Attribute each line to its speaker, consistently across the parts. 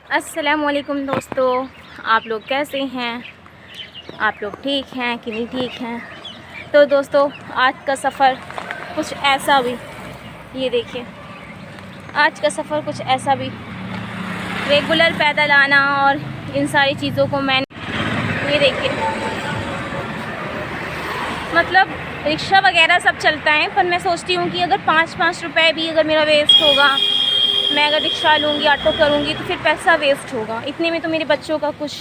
Speaker 1: अस्सलामुअलैकुम दोस्तों, आप लोग कैसे हैं? आप लोग ठीक हैं कि नहीं ठीक हैं? तो दोस्तों, आज का सफ़र कुछ ऐसा भी, ये देखिए, आज का सफ़र कुछ ऐसा भी, रेगुलर पैदल आना और इन सारी चीज़ों को मैंने, ये देखिए, मतलब रिक्शा वगैरह सब चलता है, पर मैं सोचती हूँ कि अगर 5-5 रुपए भी अगर मेरा वेस्ट होगा, मैं अगर रिक्शा लूँगी, ऑटो करूँगी, तो फिर पैसा वेस्ट होगा। इतने में तो मेरे बच्चों का कुछ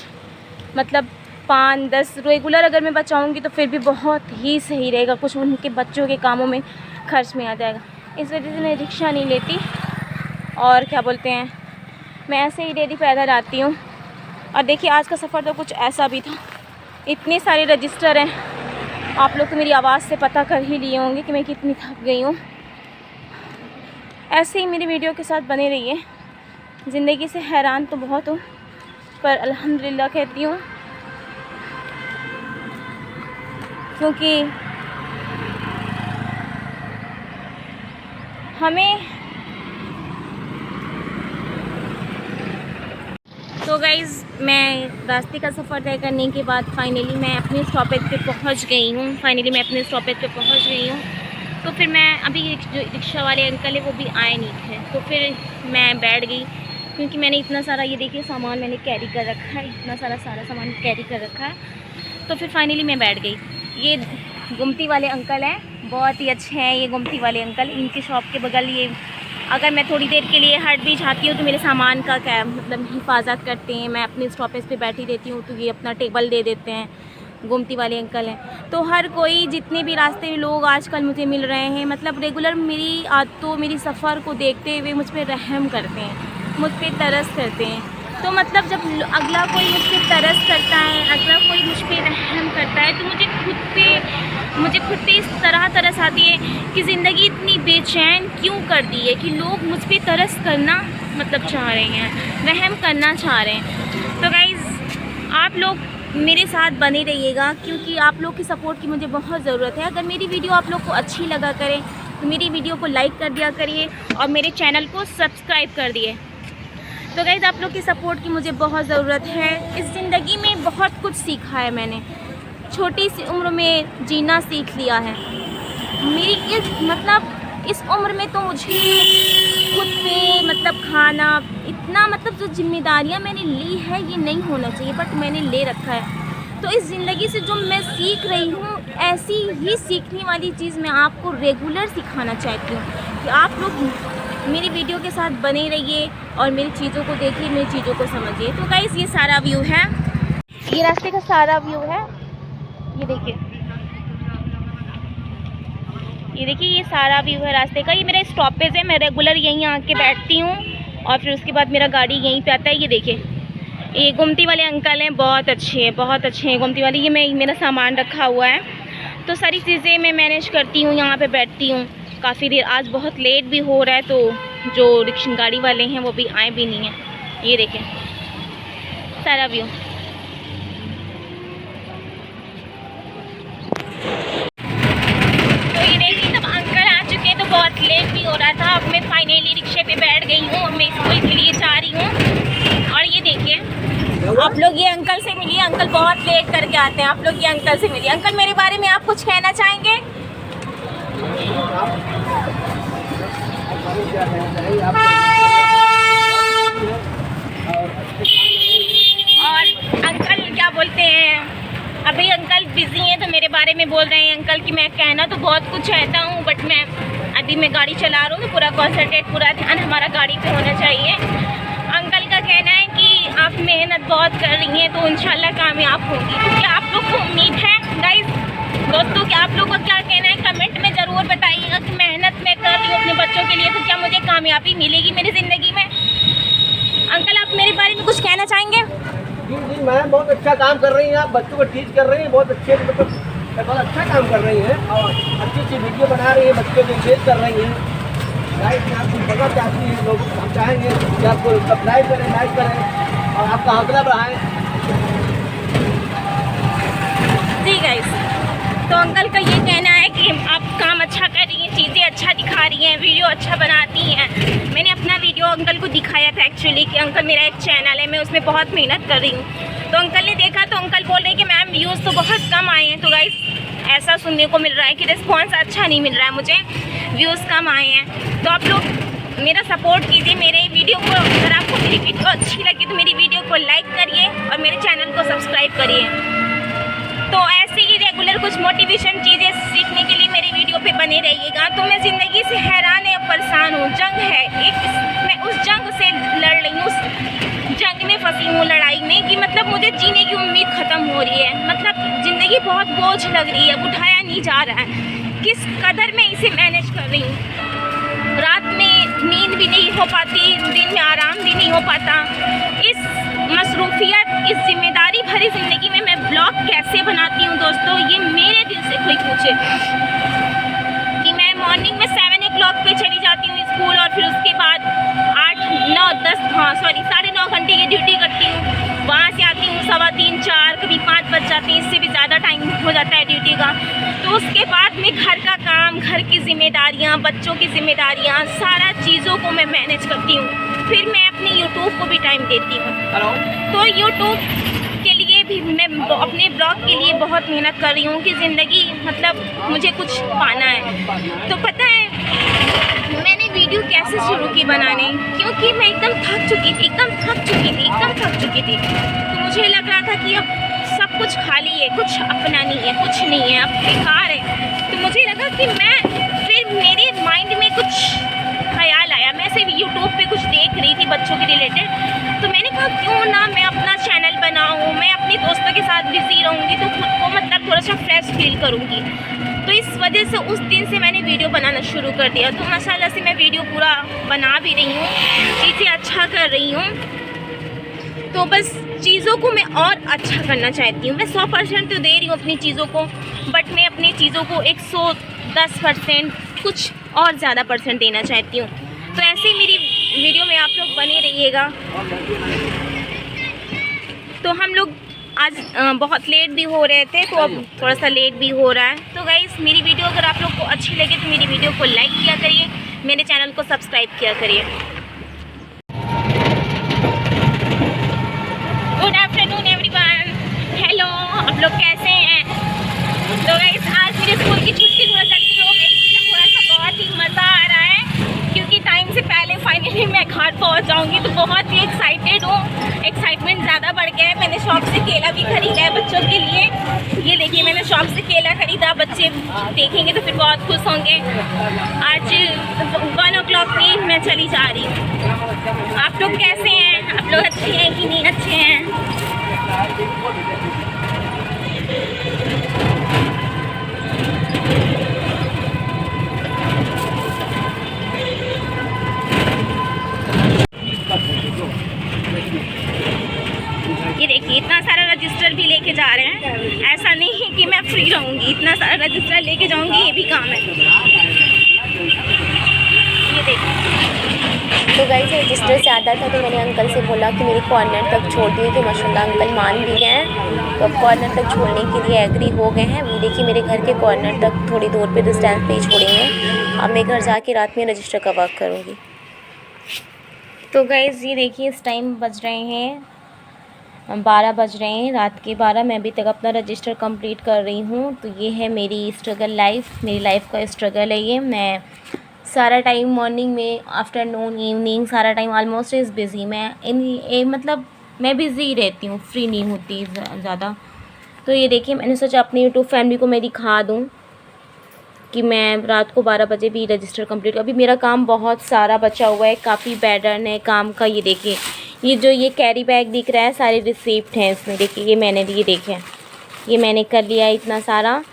Speaker 1: मतलब 5-10 रेगुलर अगर मैं बचाऊँगी तो फिर भी बहुत ही सही रहेगा, कुछ उनके बच्चों के कामों में खर्च में आ जाएगा। इस वजह से मैं रिक्शा नहीं लेती और क्या बोलते हैं, मैं ऐसे ही डेली पैदल आती हूँ। और देखिए, आज का सफ़र तो कुछ ऐसा भी था, इतने सारे रजिस्टर हैं, आप लोग तो मेरी आवाज़ से पता कर ही लिए होंगे कि मैं कितनी थक गई हूँ। ऐसे ही मेरी वीडियो के साथ बने रहिए। ज़िंदगी से हैरान तो बहुत हूँ, पर अल्हम्दुलिल्लाह कहती हूँ, क्योंकि हमें तो गाइज़, मैं रास्ते का सफ़र तय करने के बाद फाइनली मैं अपने स्टॉपेज पे पहुंच गई हूँ। तो फिर मैं अभी जो रिक्शा वाले अंकल है वो भी आए नहीं थे, तो फिर मैं बैठ गई, क्योंकि मैंने इतना सारा, ये देखिए, सामान मैंने कैरी कर रखा है, इतना सारा सामान कैरी कर रखा है। तो फिर फाइनली मैं बैठ गई। ये गुमती वाले अंकल हैं, बहुत ही अच्छे हैं ये गुमती वाले अंकल। इनकी शॉप के बगल, ये अगर मैं थोड़ी देर के लिए हट भी जाती हूँ तो मेरे सामान का क्या मतलब हिफाजत करते हैं। मैं अपने स्टॉपेज पे बैठी रहती हूँ तो ये अपना टेबल दे देते हैं। गोमती वाले अंकल हैं। तो हर कोई, जितने भी रास्ते में लोग आजकल मुझे मिल रहे हैं, मतलब रेगुलर मेरी आदतों, मेरी सफ़र को देखते हुए मुझ पर रहम करते हैं, मुझ पर तरस करते हैं। तो मतलब जब अगला कोई मुझ पर तरस करता है, अगला कोई मुझ पर रहम करता है, तो मुझे खुद पे इस तरह तरस आती है कि ज़िंदगी इतनी बेचैन क्यों कर दी है कि लोग मुझ पर तरस करना मतलब चाह रहे हैं, रहम करना चाह रहे हैं। तो गाइज़, आप लोग मेरे साथ बने रहिएगा, क्योंकि आप लोग की सपोर्ट की मुझे बहुत ज़रूरत है। अगर मेरी वीडियो आप लोग को अच्छी लगा करे तो मेरी वीडियो को लाइक कर दिया करिए और मेरे चैनल को सब्सक्राइब कर दिए। तो गाइज़, आप लोग की सपोर्ट की मुझे बहुत ज़रूरत है। इस ज़िंदगी में बहुत कुछ सीखा है मैंने, छोटी सी उम्र में जीना सीख लिया है। मेरी इस उम्र में तो मुझे खुद पे मतलब खाना, इतना मतलब जो जिम्मेदारियां मैंने ली है ये नहीं होना चाहिए, बट मैंने ले रखा है। तो इस ज़िंदगी से जो मैं सीख रही हूँ, ऐसी ही सीखने वाली चीज़ मैं आपको रेगुलर सिखाना चाहती हूँ कि आप लोग मेरी वीडियो के साथ बने रहिए और मेरी चीज़ों को देखिए, मेरी चीज़ों को समझिए। तो गाइस, ये सारा व्यू है, ये रास्ते का सारा व्यू है, ये देखिए, ये सारा व्यू है रास्ते का। ये मेरा स्टॉपेज है, मैं रेगुलर यहीं आके बैठती हूँ और फिर उसके बाद मेरा गाड़ी यहीं पे आता है। ये देखिए, ये गुमती वाले अंकल हैं, बहुत अच्छे हैं गुमती वाले। ये मेरा सामान रखा हुआ है, तो सारी चीज़ें मैं मैनेज करती हूँ, यहाँ पे बैठती हूँ काफ़ी देर। आज बहुत लेट भी हो रहा है, तो जो रिक्शा गाड़ी वाले हैं वो भी आए भी नहीं हैं। ये देखें सारा व्यू। बहुत लेट भी हो रहा था, अब मैं फाइनली रिक्शे पे बैठ गई हूँ और मैं स्कूल के लिए जा रही हूँ। और ये देखिए, आप लोग ये अंकल से मिलिए, अंकल बहुत लेट करके आते हैं। आप लोग ये अंकल से मिलिए। अंकल, मेरे बारे में आप कुछ कहना चाहेंगे? और अंकल क्या बोलते हैं, अभी अंकल बिजी हैं तो मेरे बारे में बोल रहे हैं अंकल कि मैं कहना तो बहुत कुछ चाहता हूँ, बट अभी मैं गाड़ी चला रहा हूँ तो पूरा कॉन्सेंट्रेट, पूरा ध्यान हमारा गाड़ी पे होना चाहिए। अंकल का कहना है कि आप मेहनत बहुत कर रही हैं तो इंशाल्लाह कामयाब होगी। तो क्या आप लोग को उम्मीद है गाइस, दोस्तों, कि आप लोगों का क्या कहना है कमेंट में ज़रूर बताइएगा कि मेहनत मैं कर रही हूँ अपने बच्चों के लिए, तो क्या मुझे कामयाबी मिलेगी मेरी ज़िंदगी में? अंकल, आप मेरे बारे में कुछ कहना चाहेंगे?
Speaker 2: जी मैम, बहुत अच्छा काम कर रही हैं आप, बच्चों को टीच कर रही हैं, बहुत अच्छे, मतलब बहुत अच्छा काम कर रही हैं और अच्छी वीडियो बना रही हैं, बच्चों को इंगेज कर रही हैं। लाइक में आपको जगह चाहती हैं लोग, हम चाहेंगे कि आपको सब्सक्राइब करें, लाइक करें और आपका हौसला बढ़ाएं।
Speaker 1: जी गाइस, तो अंकल का ये कहना है कि आप काम अच्छा कर रही हैं, चीज़ें अच्छा दिखा रही हैं, वीडियो अच्छा बनाती हैं। मैंने अपना वीडियो अंकल को दिखाया था एक्चुअली कि अंकल मेरा एक चैनल है, मैं उसमें बहुत मेहनत कर रही हूँ। तो अंकल ने देखा तो अंकल बोल रहे हैं कि मैम व्यूज़ तो बहुत कम आए हैं। तो गाइस ऐसा सुनने को मिल रहा है कि रिस्पॉन्स अच्छा नहीं मिल रहा है मुझे, व्यूज़ कम आए हैं। तो आप लोग मेरा सपोर्ट कीजिए मेरे वीडियो को। अगर आपको मेरी वीडियो अच्छी लगी तो मेरी वीडियो को लाइक करिए और मेरे चैनल को सब्सक्राइब करिए। तो ऐसे ही रेगुलर कुछ मोटिवेशन चीज़ें सीखने के लिए मेरे वीडियो पे बने रहिएगा। तो मैं ज़िंदगी से हैरान और परेशान हूँ। जंग है एक, मैं उस जंग से लड़ रही हूँ, उस जंग में फंसी हूँ, लड़ाई में, कि मतलब मुझे जीने की उम्मीद ख़त्म हो रही है। मतलब ज़िंदगी बहुत बोझ लग रही है, उठाया नहीं जा रहा है। किस कदर मैं इसे मैनेज कर रही हूँ। रात में नींद भी नहीं हो पाती, दिन में आराम भी नहीं हो पाता। इस मसरूफियत, इस जिम्मेदारी भरी ज़िंदगी में मैं ब्लॉग कैसे बनाती हूँ दोस्तों, ये मेरे दिल से कोई पूछे। कि मैं मॉर्निंग में 7 o'clock पे चली जाती हूँ स्कूल और फिर उसके बाद 8, 9, 10 9.5 घंटे की ड्यूटी करती हूँ। वहाँ से आती हूँ 3:15, 4, कभी 5 बज जाते हैं, इससे भी ज़्यादा टाइम हो जाता है ड्यूटी का। तो उसके बाद में घर का काम, घर की जिम्मेदारियाँ, बच्चों की जिम्मेदारियाँ, सारा चीज़ों को मैं मैनेज करती हूँ। फिर मैं अपने यूट्यूब को भी टाइम देती हूँ। तो यूट्यूब के लिए भी मैं अपने ब्लॉग के लिए बहुत मेहनत कर रही हूँ कि ज़िंदगी मतलब मुझे कुछ पाना है। तो पता है मैंने वीडियो कैसे शुरू की बनाने, क्योंकि मैं एकदम थक चुकी थी। तो मुझे लग रहा था कि अब सब कुछ खाली है, कुछ अपना नहीं है, कुछ नहीं है, अब बेकार है। तो मुझे लगा कि फिर मेरे माइंड में कुछ ख्याल आया। मैं सिर्फ यूट्यूब पे कुछ देख रही थी बच्चों के रिलेटेड, तो मैंने कहा क्यों ना मैं अपना चैनल बनाऊँ। मैं अपने दोस्तों के साथ बिजी रहूँगी तो खुद को मतलब थोड़ा सा फ्रेश फील करूँगी। तो इस वजह से उस दिन से मैंने वीडियो बनाना शुरू कर दिया। तो माशाल्लाह से मैं वीडियो पूरा बना भी रही हूँ, चीज़ें अच्छा कर रही हूँ। तो बस चीज़ों को मैं और अच्छा करना चाहती हूँ। मैं 100% तो दे रही हूँ अपनी चीज़ों को, बट मैं अपनी चीज़ों को 110% कुछ और ज़्यादा % देना चाहती हूँ। तो ऐसे ही मेरी वीडियो में आप लोग बने रहिएगा। तो हम लोग आज बहुत लेट भी हो रहे थे, तो अब थोड़ा सा लेट भी हो रहा है। तो गाइस मेरी वीडियो अगर आप लोग को अच्छी लगे तो मेरी वीडियो को लाइक किया करिए, मेरे चैनल को सब्सक्राइब किया करिए। गुड आफ्टरनून एवरीवन, हेलो, आप लोग कैसे हैं? तो गाइस आज मेरे स्कूल की छुट्टी थोड़ा जल्दी हो गई थी, तो थोड़ा सा बहुत ही मज़ा आ रहा है, क्योंकि टाइम से पहले फाइनली मैं घर पहुंच जाऊंगी। तो बहुत ही एक्साइटेड हूँ, एक्साइटमेंट ज़्यादा बढ़ गया है। मैंने शॉप से केला भी खरीदा है बच्चों के लिए। ये देखिए मैंने शॉप से केला खरीदा, बच्चे देखेंगे तो फिर बहुत खुश होंगे। आज 1 o'clock पे मैं चली जा रही हूँ। आप लोग कैसे हैं? आप लोग अच्छे हैं कि नहीं अच्छे हैं? ये देखिए इतना सारा रजिस्टर भी लेके जा रहे हैं। ऐसा नहीं है कि मैं फ्री रहूँगी, इतना सारा रजिस्टर लेके जाऊँगी, ये भी काम है। ये देखिए।
Speaker 3: तो गाइस रजिस्टर से आता था तो मैंने अंकल से बोला कि मेरी कॉर्नर तक छोड़ दिए, तो माशाल्लाह अंकल मान भी गए हैं। तो अब कॉर्नर तक छोड़ने के लिए एग्री हो गए हैं। ये देखिए मेरे घर के कॉर्नर तक थोड़ी दूर पे डिस्टेंस पे ही छोड़ेंगे। अब मैं घर जाके रात में रजिस्टर का वर्क करूँगी।
Speaker 1: तो गाइस ये देखिए इस टाइम बज रहे हैं 12 बज रहे हैं, रात के 12। मैं अभी तक अपना रजिस्टर कंप्लीट कर रही हूँ। तो ये है मेरी स्ट्रगल लाइफ, मेरी लाइफ का स्ट्रगल है ये। मैं सारा टाइम मॉर्निंग में, आफ्टरनून, इवनिंग, सारा टाइम ऑलमोस्ट इज़ बिज़ी। मतलब मैं बिज़ी रहती हूँ, फ्री नहीं होती ज़्यादा। तो ये देखिए मैंने सोचा अपनी यूट्यूब फैमिली को मैं दिखा दूँ कि मैं रात को 12 बजे भी रजिस्टर कंप्लीट। अभी मेरा काम बहुत सारा बचा हुआ है, काफ़ी पैटर्न है काम का। ये देखिए ये जो ये कैरी बैग दिख रहा है, सारे रिसिप्ट हैं इसमें। देखिए ये मैंने ये देखें, ये मैंने कर लिया इतना सारा।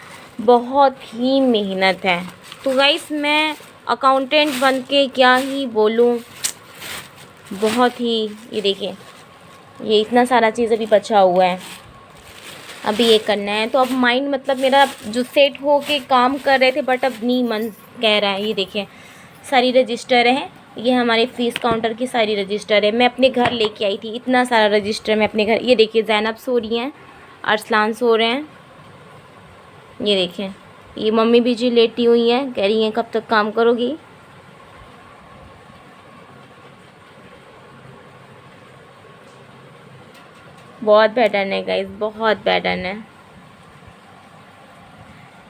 Speaker 1: बहुत ही मेहनत है। तो गाइस मैं अकाउंटेंट बन के क्या ही बोलूँ, बहुत ही। ये देखिए ये इतना सारा चीज़ अभी बचा हुआ है, अभी ये करना है। तो अब माइंड मतलब मेरा जो सेट हो के काम कर रहे थे, बट अब नहीं मन कह रहा है। ये देखिए सारी रजिस्टर है, ये हमारे फ़ीस काउंटर की सारी रजिस्टर है। मैं अपने घर लेके आई थी इतना सारा रजिस्टर मैं अपने घर। ये देखिए ज़ैनब सो रही हैं, अरसलान सो रहे हैं। ये देखिए ये मम्मी भी जी लेटी हुई हैं, कह रही हैं कब तक काम करोगी। बहुत बैडन है गाइस, बहुत बैडन है।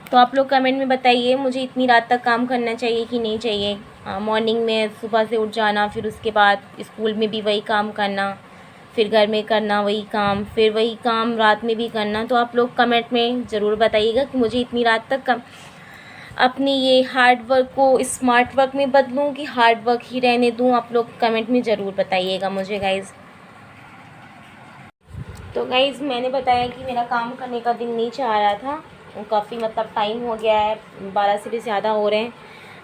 Speaker 1: तो आप लोग कमेंट में बताइए मुझे इतनी रात तक काम करना चाहिए कि नहीं चाहिए। मॉर्निंग में सुबह से उठ जाना, फिर उसके बाद स्कूल में भी वही काम करना, फिर घर में करना वही काम, फिर वही काम रात में भी करना। तो आप लोग कमेंट में ज़रूर बताइएगा कि मुझे इतनी रात तक अपनी ये हार्ड वर्क को स्मार्ट वर्क में बदलूं कि हार्ड वर्क ही रहने दूं। आप लोग कमेंट में ज़रूर बताइएगा मुझे गाइज़। तो गाइज़ मैंने बताया कि मेरा काम करने का दिन नहीं चाह रहा था, काफ़ी मतलब टाइम हो गया है, 12 से भी ज़्यादा हो रहे हैं।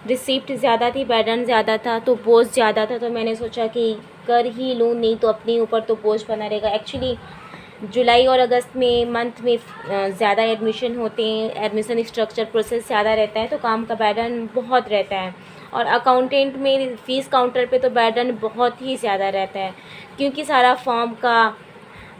Speaker 1: रिसिप्ट ज़्यादा थी, बैडन ज़्यादा था, तो बोझ ज़्यादा था, तो मैंने सोचा कि कर ही लूँ, नहीं तो अपने ऊपर तो बोझ बना रहेगा। एक्चुअली जुलाई और अगस्त में मंथ में ज़्यादा एडमिशन होते हैं, एडमिशन स्ट्रक्चर प्रोसेस ज़्यादा रहता है, तो काम का बैडन बहुत रहता है। और अकाउंटेंट में फ़ीस काउंटर पे तो बैडन बहुत ही ज़्यादा रहता है, क्योंकि सारा फॉर्म का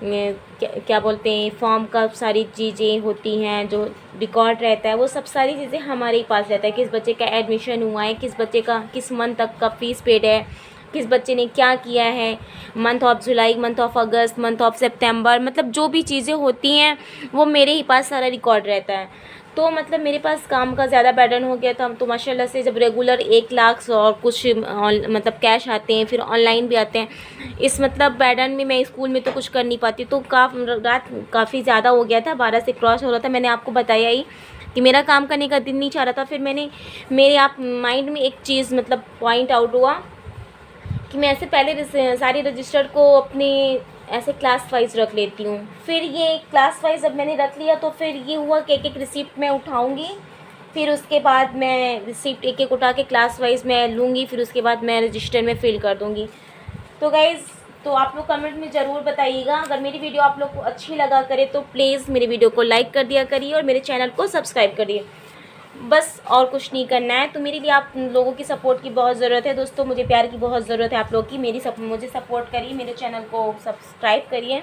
Speaker 1: क्या बोलते हैं, फॉर्म का सारी चीज़ें होती हैं, जो रिकॉर्ड रहता है वो सब सारी चीज़ें हमारे ही पास रहता है। किस बच्चे का एडमिशन हुआ है, किस बच्चे का किस मंथ तक का फ़ीस पेड है, किस बच्चे ने क्या किया है, मंथ ऑफ जुलाई, मंथ ऑफ अगस्त, मंथ ऑफ सितंबर, मतलब जो भी चीज़ें होती हैं वो मेरे ही पास सारा रिकॉर्ड रहता है। तो मतलब मेरे पास काम का ज़्यादा बर्डन हो गया था। तो माशाल्लाह से जब रेगुलर 1 लाख और कुछ मतलब कैश आते हैं, फिर ऑनलाइन भी आते हैं, इस मतलब बर्डन में मैं स्कूल में तो कुछ कर नहीं पाती। तो रात काफ़ी ज़्यादा हो गया था, 12 से क्रॉस हो रहा था। मैंने आपको बताया ही कि मेरा काम करने का दिन नहीं चाह रहा था। फिर मेरे आप माइंड में एक चीज़ मतलब पॉइंट आउट हुआ कि मैं ऐसे पहले सारी रजिस्टर को अपने ऐसे क्लास वाइज रख लेती हूँ। फिर ये क्लास वाइज जब मैंने रख लिया तो फिर ये हुआ कि एक रिसिप्ट मैं उठाऊँगी, फिर उसके बाद मैं रिसिप्ट एक उठा के क्लास वाइज मैं लूँगी, फिर उसके बाद मैं रजिस्टर में फ़िल कर दूँगी। तो गाइज़, तो आप लोग कमेंट में ज़रूर बताइएगा। अगर मेरी वीडियो आप लोग को अच्छी लगा करे तो प्लीज़ मेरी वीडियो को लाइक कर दिया करिए और मेरे चैनल को सब्सक्राइब करिए। बस और कुछ नहीं करना है। तो मेरे लिए आप लोगों की सपोर्ट की बहुत ज़रूरत है दोस्तों, मुझे प्यार की बहुत ज़रूरत है आप लोग की। मुझे सपोर्ट करिए, मेरे चैनल को सब्सक्राइब करिए।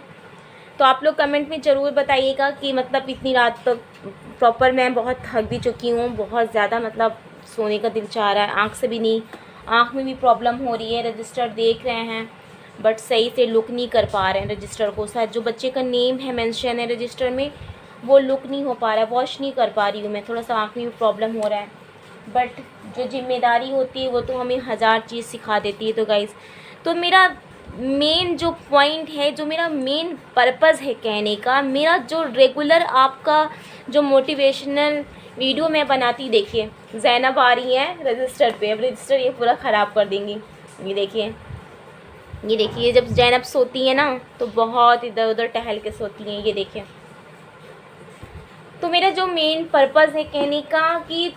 Speaker 1: तो आप लोग कमेंट में ज़रूर बताइएगा कि मतलब इतनी रात तक प्रॉपर मैं बहुत थक भी चुकी हूँ, बहुत ज़्यादा मतलब सोने का दिल चाह रहा है, आँख से भी नहीं, आँख में भी प्रॉब्लम हो रही है। रजिस्टर देख रहे हैं बट सही से लुक नहीं कर पा रहे हैं रजिस्टर को। शायद जो बच्चे का नेम है मेंशन है रजिस्टर में वो लुक नहीं हो पा रहा है, वॉश नहीं कर पा रही हूँ मैं, थोड़ा सा आँख में भी प्रॉब्लम हो रहा है। बट जो जिम्मेदारी होती है वो तो हमें हज़ार चीज़ सिखा देती है। तो गाइज़, तो मेरा मेन जो पॉइंट है, जो मेरा मेन पर्पज़ है कहने का, मेरा जो रेगुलर आपका जो मोटिवेशनल वीडियो मैं बनाती, देखिए ज़ैनब आ रही हैं रजिस्टर पे, अब रजिस्टर ये पूरा ख़राब कर देंगी। ये देखिए जब ज़ैनब सोती है ना तो बहुत इधर उधर टहल के सोती हैं, ये देखिए। तो मेरा जो मेन पर्पज़ है कहने का कि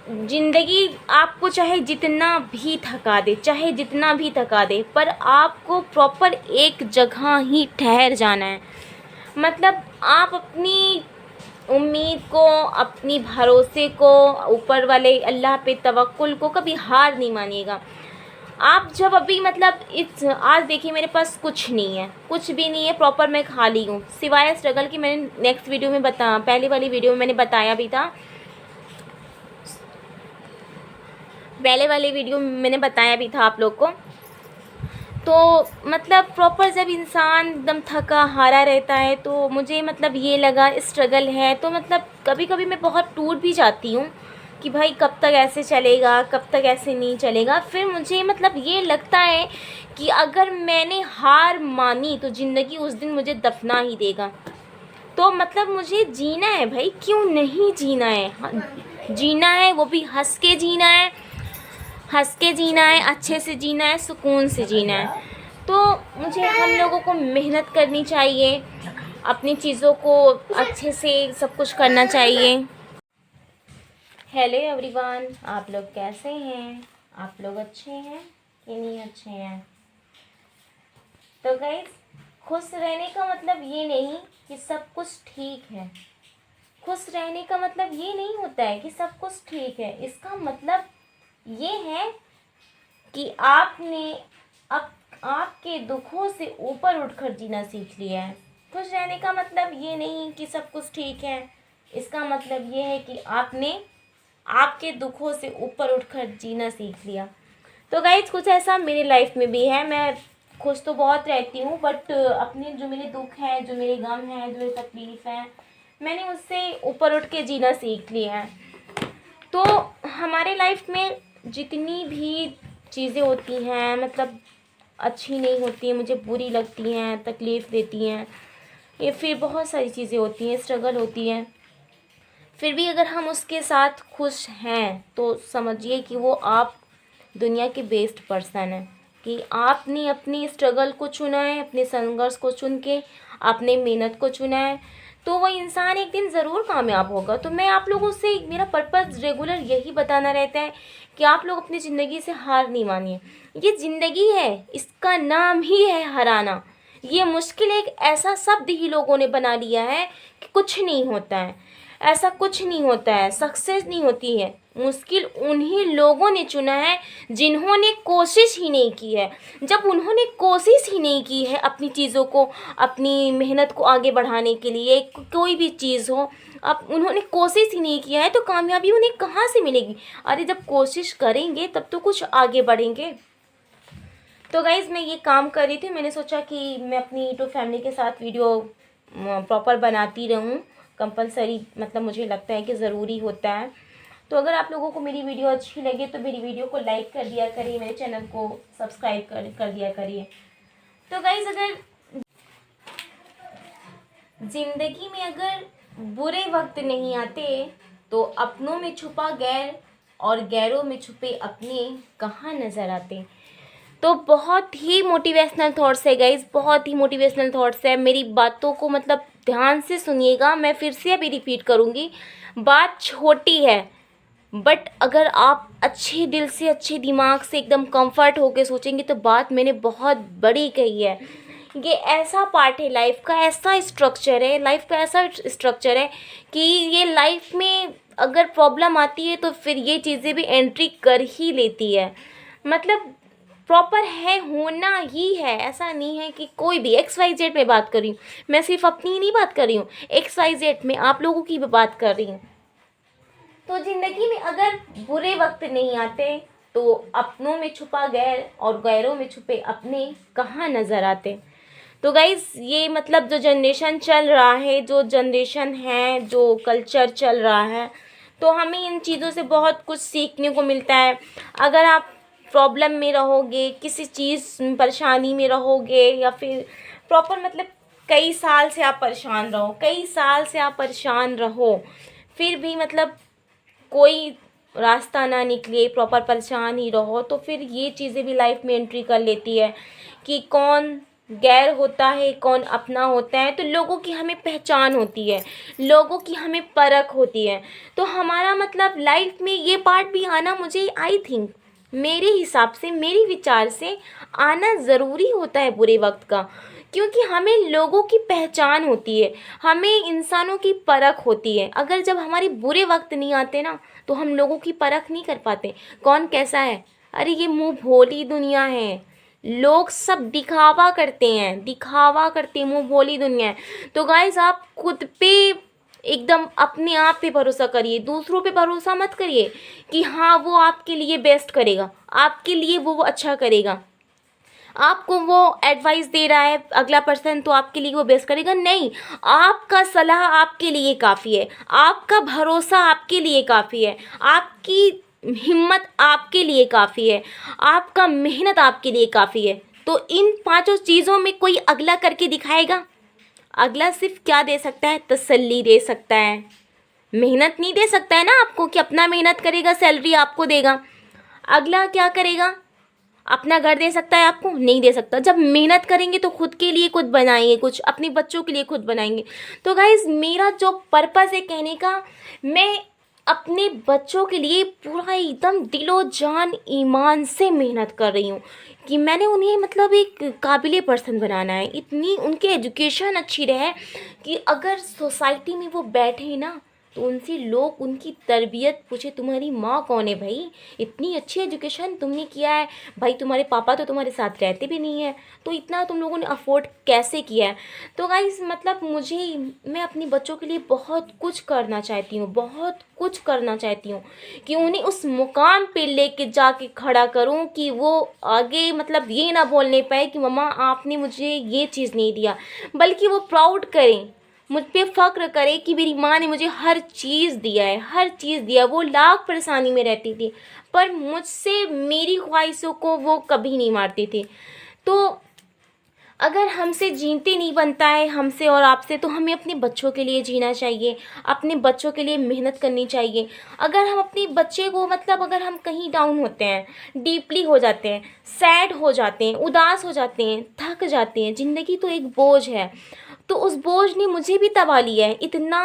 Speaker 1: ज़िंदगी आपको चाहे जितना भी थका दे, चाहे जितना भी थका दे, पर आपको प्रॉपर एक जगह ही ठहर जाना है। मतलब आप अपनी उम्मीद को, अपनी भरोसे को, ऊपर वाले अल्लाह पे तवक्कुल को कभी हार नहीं मानिएगा। आप जब अभी मतलब आज देखिए मेरे पास कुछ नहीं है, कुछ भी नहीं है, प्रॉपर मैं खाली हूँ, सिवाय स्ट्रगल की। मैंने नेक्स्ट वीडियो में पहले वाली वीडियो में मैंने बताया भी था, पहले वाले वीडियो में मैंने बताया भी था आप लोग को। तो मतलब प्रॉपर जब इंसान एकदम थका हारा रहता है तो मुझे मतलब ये लगा स्ट्रगल है, तो मतलब कभी कभी मैं बहुत टूट भी जाती हूँ कि भाई कब तक ऐसे चलेगा, कब तक ऐसे नहीं चलेगा। फिर मुझे मतलब ये लगता है कि अगर मैंने हार मानी तो ज़िंदगी उस दिन मुझे दफना ही देगा। तो मतलब मुझे जीना है भाई, क्यों नहीं जीना है, जीना है वो भी हंस के जीना है, हंस के जीना है, अच्छे से जीना है, सुकून से जीना है। तो मुझे हम लोगों को मेहनत करनी चाहिए, अपनी चीज़ों को अच्छे से सब कुछ करना चाहिए। हेलो एवरीवन, आप लोग कैसे हैं? आप लोग अच्छे हैं कि नहीं अच्छे हैं? तो गाइस, खुश रहने का मतलब ये नहीं कि सब कुछ ठीक है। खुश रहने का मतलब ये नहीं होता है कि सब कुछ ठीक है। इसका मतलब ये है कि आपने अब आपके दुखों से ऊपर उठकर जीना सीख लिया है। खुश रहने का मतलब ये नहीं कि सब कुछ ठीक है, इसका मतलब ये है कि आपने आपके दुखों से ऊपर उठकर जीना सीख लिया। तो गाइज कुछ ऐसा मेरी लाइफ में भी है। मैं खुश तो बहुत रहती हूँ, बट अपने जो मेरे दुख हैं, जो मेरे गम हैं, जो मेरी तकलीफ़ हैं, मैंने उससे ऊपर उठ के जीना सीख लिया है। तो हमारे लाइफ में जितनी भी चीज़ें होती हैं, मतलब अच्छी नहीं होती हैं, मुझे बुरी लगती हैं, तकलीफ़ देती हैं, या फिर बहुत सारी चीज़ें होती हैं, स्ट्रगल होती हैं, फिर भी अगर हम उसके साथ खुश हैं तो समझिए कि वो आप दुनिया के बेस्ट पर्सन हैं, कि आपने अपनी स्ट्रगल को चुना है, अपने संघर्ष को चुन के आपने मेहनत को चुना है, तो वो इंसान एक दिन ज़रूर कामयाब होगा। तो मैं आप लोगों से, मेरा पर्पज़ रेगुलर यही बताना रहता है कि आप लोग अपनी ज़िंदगी से हार नहीं मानिए। ये ज़िंदगी है, इसका नाम ही है हराना। ये मुश्किल एक ऐसा शब्द ही लोगों ने बना लिया है कि कुछ नहीं होता है, ऐसा कुछ नहीं होता है, सक्सेस नहीं होती है। मुश्किल उन्हीं लोगों ने चुना है जिन्होंने कोशिश ही नहीं की है। जब उन्होंने कोशिश ही नहीं की है अपनी चीज़ों को, अपनी मेहनत को आगे बढ़ाने के लिए, कोई भी चीज़ हो, अब उन्होंने कोशिश ही नहीं किया है तो कामयाबी उन्हें कहाँ से मिलेगी। अरे जब कोशिश करेंगे तब तो कुछ आगे बढ़ेंगे। तो गाइज़ मैं ये काम कर रही थी, मैंने सोचा कि मैं अपनी यूट्यूब फैमिली के साथ वीडियो प्रॉपर बनाती रहूँ, कंपलसरी, मतलब मुझे लगता है कि ज़रूरी होता है। तो अगर आप लोगों को मेरी वीडियो अच्छी लगे तो मेरी वीडियो को लाइक कर दिया करिए, मेरे चैनल को सब्सक्राइब कर दिया करिए। तो गाइज़ अगर ज़िंदगी में अगर बुरे वक्त नहीं आते तो अपनों में छुपा गैर और गैरों में छुपे अपने कहाँ नज़र आते। तो बहुत ही मोटिवेशनल थॉट्स है गाइज़, बहुत ही मोटिवेशनल थॉट्स है। मेरी बातों को मतलब ध्यान से सुनिएगा, मैं फिर से अभी रिपीट करूँगी। बात छोटी है, बट अगर आप अच्छे दिल से, अच्छे दिमाग से, एकदम कंफर्ट होके सोचेंगे तो बात मैंने बहुत बड़ी कही है। ये ऐसा पार्ट है लाइफ का, ऐसा स्ट्रक्चर है लाइफ का, ऐसा स्ट्रक्चर है कि ये लाइफ में अगर प्रॉब्लम आती है तो फिर ये चीज़ें भी एंट्री कर ही लेती है। मतलब प्रॉपर है, होना ही है। ऐसा नहीं है कि कोई भी XYZ में बात कर रही हूँ, मैं सिर्फ अपनी ही नहीं बात कर रही हूँ, XYZ में आप लोगों की भी बात कर रही हूँ। तो ज़िंदगी में अगर बुरे वक्त नहीं आते तो अपनों में छुपा गैर और गैरों में छुपे अपने कहाँ नज़र आते। तो गाइज़ ये मतलब जो जनरेशन चल रहा है, जो जनरेशन है, जो कल्चर चल रहा है, तो हमें इन चीज़ों से बहुत कुछ सीखने को मिलता है। अगर आप प्रॉब्लम में रहोगे, किसी चीज़ परेशानी में रहोगे, या फिर प्रॉपर मतलब कई साल से आप परेशान रहो, कई साल से आप परेशान रहो, फिर भी मतलब कोई रास्ता ना निकले, प्रॉपर परेशान ही रहो, तो फिर ये चीज़ें भी लाइफ में एंट्री कर लेती है कि कौन गैर होता है, कौन अपना होता है। तो लोगों की हमें पहचान होती है, लोगों की हमें परख होती है। तो हमारा मतलब लाइफ में ये पार्ट भी आना, मुझे आई थिंक, मेरे हिसाब से, मेरे विचार से आना ज़रूरी होता है बुरे वक्त का, क्योंकि हमें लोगों की पहचान होती है, हमें इंसानों की परख होती है। अगर जब हमारे बुरे वक्त नहीं आते ना तो हम लोगों की परख नहीं कर पाते, कौन कैसा है। अरे ये मुँह भोली दुनिया है, लोग सब दिखावा करते हैं, दिखावा करते हैं, मुँह भोली दुनिया है। तो गाइस आप खुद पे एकदम अपने आप पे भरोसा करिए, दूसरों पे भरोसा मत करिए कि हाँ वो आपके लिए बेस्ट करेगा, आपके लिए वो अच्छा करेगा, आपको वो एडवाइस दे रहा है अगला पर्सन तो आपके लिए वो बेस्ट करेगा। नहीं, आपका सलाह आपके लिए काफ़ी है, आपका भरोसा आपके लिए काफ़ी है, आपकी हिम्मत आपके लिए काफ़ी है, आपका मेहनत आपके लिए काफ़ी है। तो इन पांचों चीज़ों में कोई अगला करके दिखाएगा, अगला सिर्फ क्या दे सकता है, तसल्ली दे सकता है, मेहनत नहीं दे सकता है ना आपको कि अपना मेहनत करेगा सैलरी आपको देगा। अगला क्या करेगा, अपना घर दे सकता है आपको, नहीं दे सकता। जब मेहनत करेंगे तो खुद के लिए कुछ बनाएंगे, कुछ अपने बच्चों के लिए खुद बनाएंगे। तो गाइज़ मेरा जो पर्पज़ है कहने का, मैं अपने बच्चों के लिए पूरा एकदम दिलो जान ईमान से मेहनत कर रही हूँ कि मैंने उन्हें मतलब एक काबिल पर्सन बनाना है, इतनी उनकी एजुकेशन अच्छी रहे कि अगर सोसाइटी में वो बैठे ना
Speaker 3: तो उनसे लोग उनकी तरबियत पूछे, तुम्हारी माँ कौन है भाई, इतनी अच्छी एजुकेशन तुमने किया है भाई, तुम्हारे पापा तो तुम्हारे साथ रहते भी नहीं है, तो इतना तुम लोगों ने अफोर्ड कैसे किया है। तो गाइस मतलब मैं अपने बच्चों के लिए बहुत कुछ करना चाहती हूँ, बहुत कुछ करना चाहती हूँ कि उन्हें उस मुकाम पे लेके जाके खड़ा करूँ कि वो आगे मतलब ये ना बोलने पाए कि मम्मा आपने मुझे ये चीज़ नहीं दिया, बल्कि वो प्राउड करें, मुझ पे फ़ख्र करे कि मेरी माँ ने मुझे हर चीज़ दिया है, हर चीज़ दिया। वो लाख परेशानी में रहती थी पर मुझसे मेरी ख्वाहिशों को वो कभी नहीं मारती थी। तो अगर हमसे जीते नहीं बनता है, हमसे और आपसे, तो हमें अपने बच्चों के लिए जीना चाहिए, अपने बच्चों के लिए मेहनत करनी चाहिए। अगर हम अपने बच्चे को मतलब अगर हम कहीं डाउन होते हैं, डीपली हो जाते हैं, सैड हो जाते हैं, उदास हो जाते हैं, थक जाते हैं, ज़िंदगी तो एक बोझ है, तो उस बोझ ने मुझे भी दबा लिया है इतना,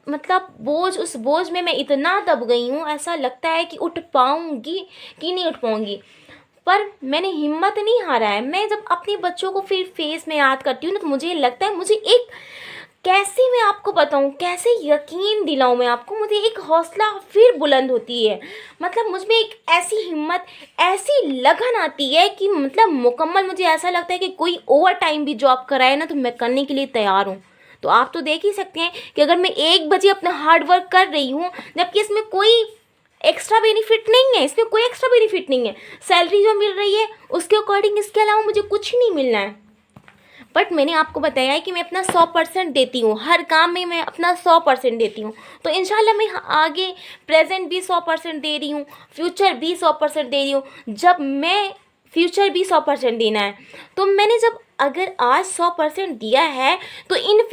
Speaker 3: मतलब बोझ, उस बोझ में मैं इतना दब गई हूँ, ऐसा लगता है कि उठ पाऊँगी कि नहीं उठ पाऊँगी। पर मैंने हिम्मत नहीं हारा है। मैं जब अपने बच्चों को फिर फेस में याद करती हूँ ना, तो मुझे लगता है मुझे एक, कैसे मैं आपको बताऊँ, कैसे यकीन दिलाऊँ मैं आपको, मुझे एक हौसला फिर बुलंद होती है, मतलब मुझ में एक ऐसी हिम्मत, ऐसी लगन आती है कि मतलब मुकम्मल मुझे ऐसा लगता है कि कोई ओवर टाइम भी जॉब कराए ना तो मैं करने के लिए तैयार हूँ। तो आप तो देख ही सकते हैं कि अगर मैं 1 बजे अपना हार्ड वर्क कर रही हूँ, जबकि इसमें कोई एक्स्ट्रा बेनिफिट नहीं है, इसमें कोई एक्स्ट्रा बेनिफिट नहीं है, सैलरी जो मिल रही है उसके अकॉर्डिंग इसके अलावा मुझे कुछ नहीं मिलना है। बट मैंने आपको बताया है कि मैं अपना 100% देती हूँ, हर काम में मैं अपना 100% देती हूँ। तो इंशाल्लाह मैं आगे प्रेजेंट भी 100% दे रही हूँ, फ्यूचर भी 100% दे रही हूँ। जब मैं फ्यूचर भी 100% देना है, तो मैंने जब अगर आज 100% दिया है तो इन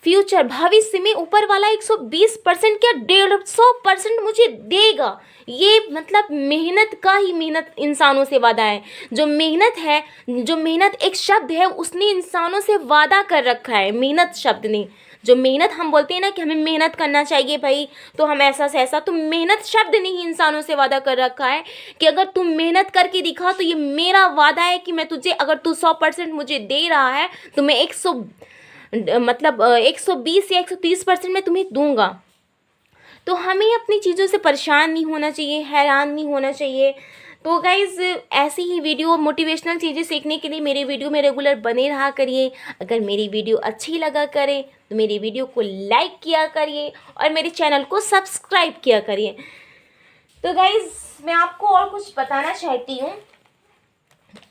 Speaker 3: फ्यूचर भविष्य में ऊपर वाला 120% क्या 150% मुझे देगा। ये मतलब मेहनत का ही, मेहनत इंसानों से वादा है। जो मेहनत है, जो मेहनत एक शब्द है, उसने इंसानों से वादा कर रखा है, मेहनत शब्द ने। जो मेहनत हम बोलते हैं ना कि हमें मेहनत करना चाहिए भाई, तो हम ऐसा से ऐसा, तो मेहनत शब्द ने ही इंसानों से वादा कर रखा है कि अगर तुम मेहनत करके दिखा तो ये मेरा वादा है कि मैं तुझे, अगर तू 100% मुझे दे रहा है तो मैं 120 या 130% मैं तुम्हें दूंगा। तो हमें अपनी चीज़ों से परेशान नहीं होना चाहिए, हैरान नहीं होना चाहिए। तो गाइज़ ऐसी ही वीडियो, मोटिवेशनल चीज़ें सीखने के लिए मेरे वीडियो में रेगुलर बने रहा करिए। अगर मेरी वीडियो अच्छी लगा करे तो मेरी वीडियो को लाइक किया करिए और मेरे चैनल को सब्सक्राइब किया करिए। तो गाइज़ मैं आपको और कुछ बताना चाहती हूँ।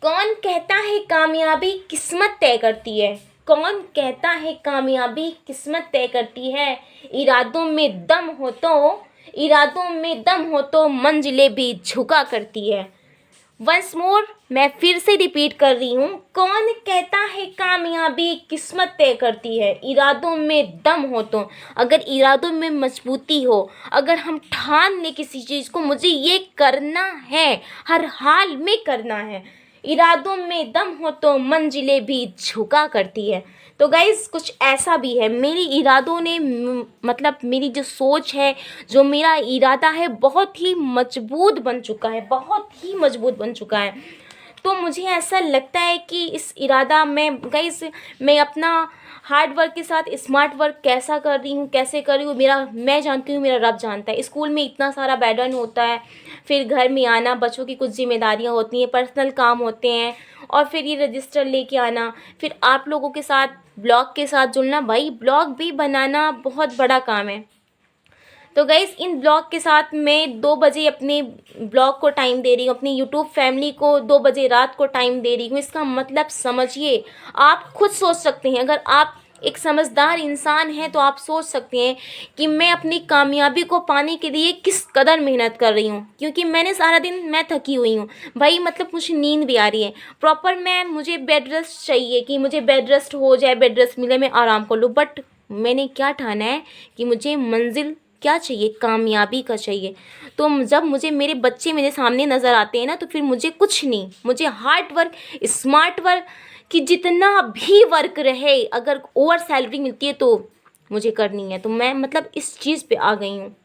Speaker 3: कौन कहता है कामयाबी किस्मत तय करती है? कौन कहता है कामयाबी किस्मत तय करती है? इरादों में दम हो तो मंजिलें भी झुका करती है। वंस मोर, मैं फिर से रिपीट कर रही हूँ, कौन कहता है कामयाबी किस्मत तय करती है? इरादों में दम हो तो, अगर इरादों में मजबूती हो, अगर हम ठान लें किसी चीज़ को, मुझे ये करना है, हर हाल में करना है, इरादों में दम हो तो मंजिलें भी झुका करती है। तो गाइज़ कुछ ऐसा भी है, मेरे इरादों ने मतलब मेरी जो सोच है, जो मेरा इरादा है, बहुत ही मजबूत बन चुका है, बहुत ही मजबूत बन चुका है। तो मुझे ऐसा लगता है कि इस इरादा में गाइज़ मैं अपना हार्ड वर्क के साथ स्मार्ट वर्क कैसा कर रही हूँ, कैसे कर रही हूँ, मैं जानती हूँ, मेरा रब जानता है। स्कूल में इतना सारा बर्डन होता है, फिर घर में आना, बच्चों की कुछ जिम्मेदारियाँ होती हैं, पर्सनल काम होते हैं, और फिर ये रजिस्टर लेके आना, फिर आप लोगों के साथ ब्लॉग के साथ जुड़ना। भाई ब्लॉग भी बनाना बहुत बड़ा काम है। तो गाइज़ इन ब्लॉग के साथ मैं 2 बजे अपने ब्लॉग को टाइम दे रही हूँ, अपनी यूट्यूब फैमिली को 2 बजे रात को टाइम दे रही हूँ। इसका मतलब समझिए, आप खुद सोच सकते हैं, अगर आप एक समझदार इंसान हैं तो आप सोच सकते हैं कि मैं अपनी कामयाबी को पाने के लिए किस कदर मेहनत कर रही हूँ। क्योंकि मैंने सारा दिन, मैं थकी हुई हूँ भाई, मतलब मुझे नींद भी आ रही है प्रॉपर, मुझे बेड रेस्ट चाहिए कि मुझे बेड रेस्ट हो जाए, बेड रेस्ट मिले, मैं आराम कर लूँ। बट मैंने क्या ठाना है कि मुझे मंजिल क्या चाहिए, कामयाबी का चाहिए। तो जब मुझे मेरे बच्चे मेरे सामने नज़र आते हैं ना, तो फिर मुझे कुछ नहीं, मुझे हार्ड वर्क, स्मार्ट वर्क, कि जितना भी वर्क रहे, अगर ओवर सैलरी मिलती है तो मुझे करनी है। तो मैं मतलब इस चीज़ पे आ गई हूँ।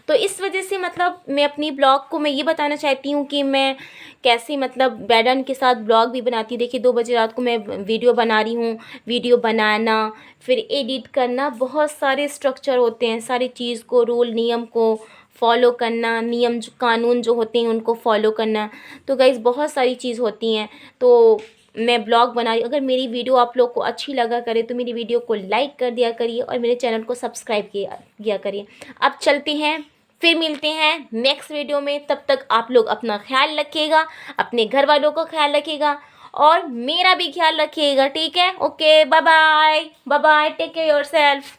Speaker 3: तो इस वजह से मतलब मैं अपनी ब्लॉग को मैं ये बताना चाहती हूँ कि मैं कैसे मतलब बैडन के साथ ब्लॉग भी बनाती हूँ। देखिए 2 बजे रात को मैं वीडियो बना रही हूँ। वीडियो बनाना, फिर एडिट करना, बहुत सारे स्ट्रक्चर होते हैं, सारी चीज़ को, रूल नियम को फॉलो करना, नियम जो कानून जो होते हैं उनको फॉलो करना। तो गाइस बहुत सारी चीज़ होती हैं। तो मैं ब्लॉग बना रही, अगर मेरी वीडियो आप लोग को अच्छी लगा करे तो मेरी वीडियो को लाइक कर दिया करिए और मेरे चैनल को सब्सक्राइब किया करिए। अब चलते हैं, फिर मिलते हैं नेक्स्ट वीडियो में। तब तक आप लोग अपना ख्याल रखिएगा, अपने घर वालों का ख्याल रखिएगा और मेरा भी ख्याल रखिएगा, ठीक है? Okay, bye bye, bye bye, take care yourself.